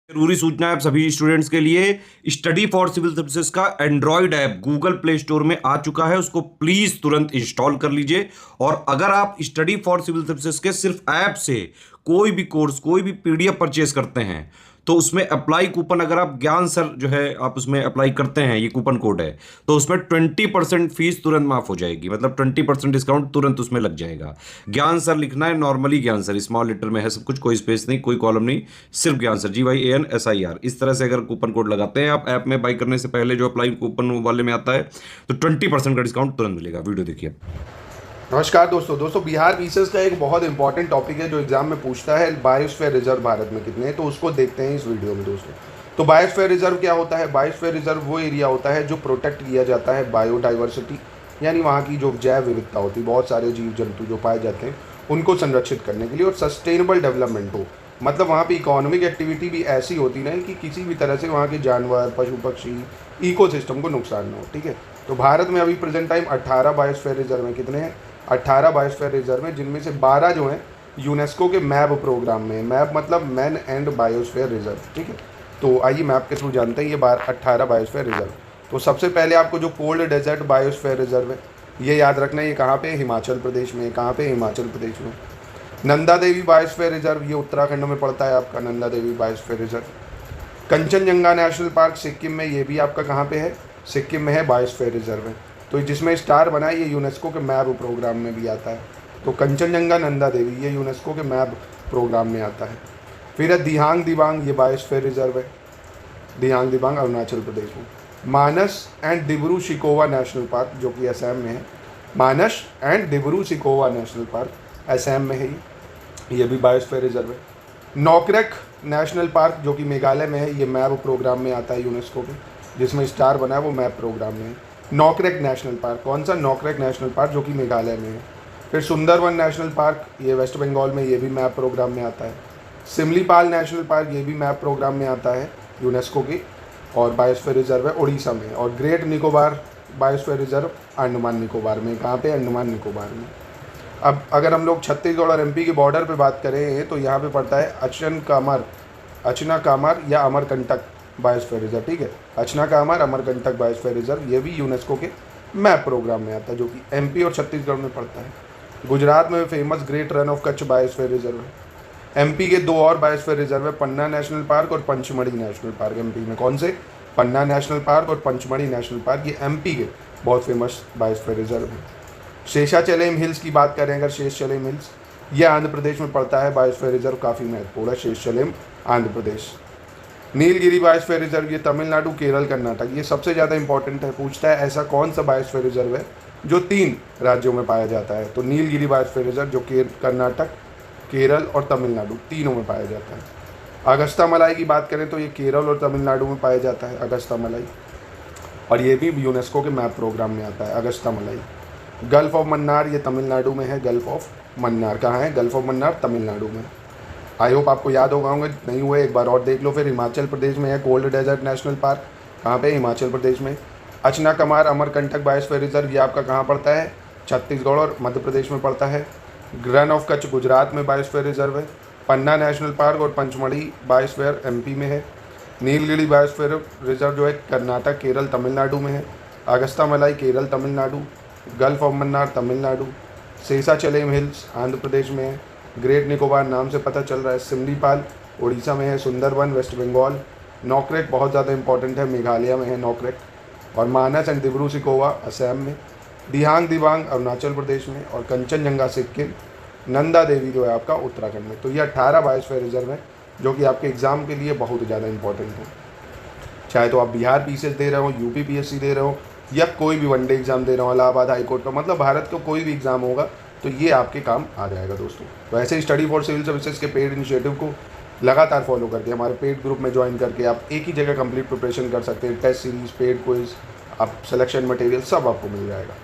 जरूरी सूचना है आप सभी स्टूडेंट्स के लिए। स्टडी फॉर सिविल सर्विसेज का Android app Google play store में आ चुका है, उसको प्लीज तुरंत इंस्टॉल कर लीजिए। और अगर आप स्टडी फॉर सिविल सर्विसेज के सिर्फ ऐप से कोई भी कोर्स, कोई भी पीडीएफ परचेज करते हैं तो उसमें अप्लाई कूपन, अगर आप ज्ञान सर जो है आप उसमें अप्लाई करते हैं, ये कूपन कोड है, तो उसमें 20% फीस तुरंत माफ हो जाएगी। मतलब 20% डिस्काउंट तुरंत उसमें लग जाएगा। ज्ञान सर लिखना है, नॉर्मली ज्ञान सर स्मॉल लेटर में है सब कुछ, कोई स्पेस नहीं, कोई कॉलम नहीं, सिर्फ ज्ञान सर, GYANSIR। इस तरह से अगर कूपन कोड लगाते हैं आप ऐप में बाई करने से पहले, जो अप्लाई कूपन वाले में आता है, तो 20% का डिस्काउंट तुरंत मिलेगा। वीडियो देखिए। नमस्कार दोस्तों बिहार पीसेस का एक बहुत इंपॉर्टेंट टॉपिक है जो एग्जाम में पूछता है, बायोस्फीयर रिजर्व भारत में कितने हैं, तो उसको देखते हैं इस वीडियो में दोस्तों। तो बायोस्फीयर रिजर्व क्या होता है? बायोस्फीयर रिजर्व वो एरिया होता है जो प्रोटेक्ट किया जाता है बायोडाइवर्सिटी, यानी वहाँ की जो जैव विविधता होती है, बहुत सारे जीव जंतु जो पाए जाते हैं उनको संरक्षित करने के लिए, और सस्टेनेबल डेवलपमेंट हो, मतलब वहाँ पे इकोनॉमिक एक्टिविटी भी ऐसी होती नहीं कि किसी भी तरह से वहाँ के जानवर, पशु पक्षी, इकोसिस्टम को नुकसान न हो। ठीक है, तो भारत में अभी प्रेजेंट टाइम 18 बायोस्फीयर रिजर्व में कितने हैं? 18 बायोस्फीयर रिजर्व में, जिनमें से 12 जो हैं यूनेस्को के मैप प्रोग्राम में। मैप मतलब मैन एंड बायोस्फीयर रिजर्व। ठीक है, तो आइए मैप के थ्रू जानते हैं ये 18 बायोस्फीयर रिजर्व। तो सबसे पहले आपको जो कोल्ड डेजर्ट बायोस्फीयर रिजर्व है ये याद रखना है, ये कहाँ पे? हिमाचल प्रदेश में। कहाँ पे? हिमाचल प्रदेश में। नंदा देवी बायोस्फीयर रिजर्व, ये उत्तराखंड में पड़ता है आपका, Nanda Devi biosphere reserve. Kanchenjunga national park Sikkim में, ये भी आपका कहाँ पे है? सिक्किम में है, बायोस्फीयर रिजर्व है। तो जिसमें स्टार बना है ये यूनेस्को के मैप प्रोग्राम में भी आता है। तो कंचनजंगा, नंदा देवी, ये यूनेस्को के मैप प्रोग्राम में आता है। फिर है दिहांग दिबांग, ये बायोस्फीयर रिजर्व है, दिहांग दिबांग अरुणाचल प्रदेश में। Manas and Dibru Saikhowa national park जो कि असम में है, Manas and Dibru Saikhowa national park Assam में है, ये भी बायोस्फीयर रिजर्व है। नोकरेक नेशनल पार्क जो कि मेघालय में है, ये मैप प्रोग्राम में आता है यूनेस्को के, जिसमें स्टार बना है वो मैप प्रोग्राम में है। नोकरेक नेशनल पार्क, कौन सा? नोकरेक नेशनल पार्क जो कि मेघालय में है। फिर सुंदरवन नेशनल पार्क, ये वेस्ट बंगाल में, ये भी मैप प्रोग्राम में आता है। सिमलीपाल नेशनल पार्क, ये भी मैप प्रोग्राम में आता है यूनेस्को की, और बायोस्फीयर रिजर्व है उड़ीसा में। और great Nicobar biosphere reserve Andaman Nicobar में। कहाँ पे? अंडमान निकोबार में। अब अगर हम लोग छत्तीसगढ़ और MP के बॉर्डर पे बात करें तो यहाँ पे पड़ता है अचना कामर या अमरकंटक बायोस्फीयर रिजर्व। ठीक है, अचना कामर, अमरकंटक बायोस्फीयर रिजर्व, ये भी यूनेस्को के मैप प्रोग्राम में आता है, जो कि MP और छत्तीसगढ़ में पड़ता है। गुजरात में famous great run of Kutch biosphere reserve है। MP के दो और बायोस्फीयर रिजर्व है, पन्ना नेशनल पार्क और पंचमढ़ी नेशनल पार्क। MP में कौन से? पन्ना नेशनल पार्क और पंचमढ़ी नेशनल पार्क, ये MP के बहुत फेमस बायोस्फीयर रिजर्व है। शेषाचलम हिल्स की बात करें अगर, शेषाचलम हिल्स ये आंध्र प्रदेश में पड़ता है, बायोस्फीयर रिजर्व काफ़ी महत्वपूर्ण है, शेषाचलम आंध्र प्रदेश। नीलगिरी बायोस्फीयर रिजर्व, ये तमिलनाडु, केरल, कर्नाटक, ये सबसे ज़्यादा इंपॉर्टेंट है। पूछता है ऐसा कौन सा बायोस्फीयर रिजर्व है जो 3 राज्यों में पाया जाता है? तो नीलगिरी बायोस्फीयर रिजर्व जो कर्नाटक, केरल और तमिलनाडु तीनों में पाया जाता है। अगस्ता मलाई की बात करें तो ये केरल और तमिलनाडु में पाया जाता है, अगस्ता मलाई, और ये भी यूनेस्को के मैप प्रोग्राम में आता है, अगस्ता मलाई। गल्फ ऑफ मन्नार, ये तमिलनाडु में है, गल्फ ऑफ मन्नार कहाँ है? गल्फ ऑफ मन्नार तमिलनाडु में। आई होप आपको याद होगा, नहीं हुए एक बार और देख लो। फिर हिमाचल प्रदेश में है कोल्ड डेजर्ट नेशनल पार्क, कहाँ पे? हिमाचल प्रदेश में। अचना कमार अमरकंटक बायोस्फीयर रिजर्व, ये आपका कहाँ पड़ता है? छत्तीसगढ़ और मध्य प्रदेश में पड़ता है। रन ऑफ कच्छ गुजरात में बायोस्फीयर रिजर्व है। पन्ना नेशनल पार्क और पंचमढ़ी बायोस्फीयर MP में है। नीलगिरी बायोस्फीयर रिजर्व जो है कर्नाटक, केरल, तमिलनाडु में है। Agasthyamalai Kerala, Tamil Nadu. Gulf of Mannar Tamil Nadu. Seshachalam hills Andhra Pradesh में है। ग्रेट निकोबार नाम से पता चल रहा है, सिमलीपाल उड़ीसा में है। सुंदरवन वेस्ट बंगाल। नोकरेक बहुत ज़्यादा इंपॉर्टेंट है, मेघालय में है नोकरेक। और मानस एंड डिब्रू सिकोवा असम में। दिहांग दिबांग अरुणाचल प्रदेश में। और कंचनजंगा सिक्किम। नंदा देवी जो है आपका उत्तराखंड में। तो ये 18 बायोस्फीयर रिजर्व है जो कि आपके एग्ज़ाम के लिए बहुत ज़्यादा इंपॉर्टेंट है। चाहे तो आप बिहार PCS दे रहे हो, UP PSC दे रहे हो, या कोई भी वनडे एग्जाम दे रहा हूँ, इलाहाबाद हाईकोर्ट का, मतलब भारत का कोई भी एग्जाम होगा तो ये आपके काम आ जाएगा दोस्तों। तो ऐसे स्टडी फॉर सिविल सर्विसेज के पेड इनिशिएटिव को लगातार फॉलो करके हमारे पेड ग्रुप में ज्वाइन करके आप एक ही जगह कंप्लीट प्रिपरेशन कर सकते हैं। टेस्ट सीरीज, पेड क्विज, आप सिलेक्शन मटेरियल सब आपको मिल जाएगा।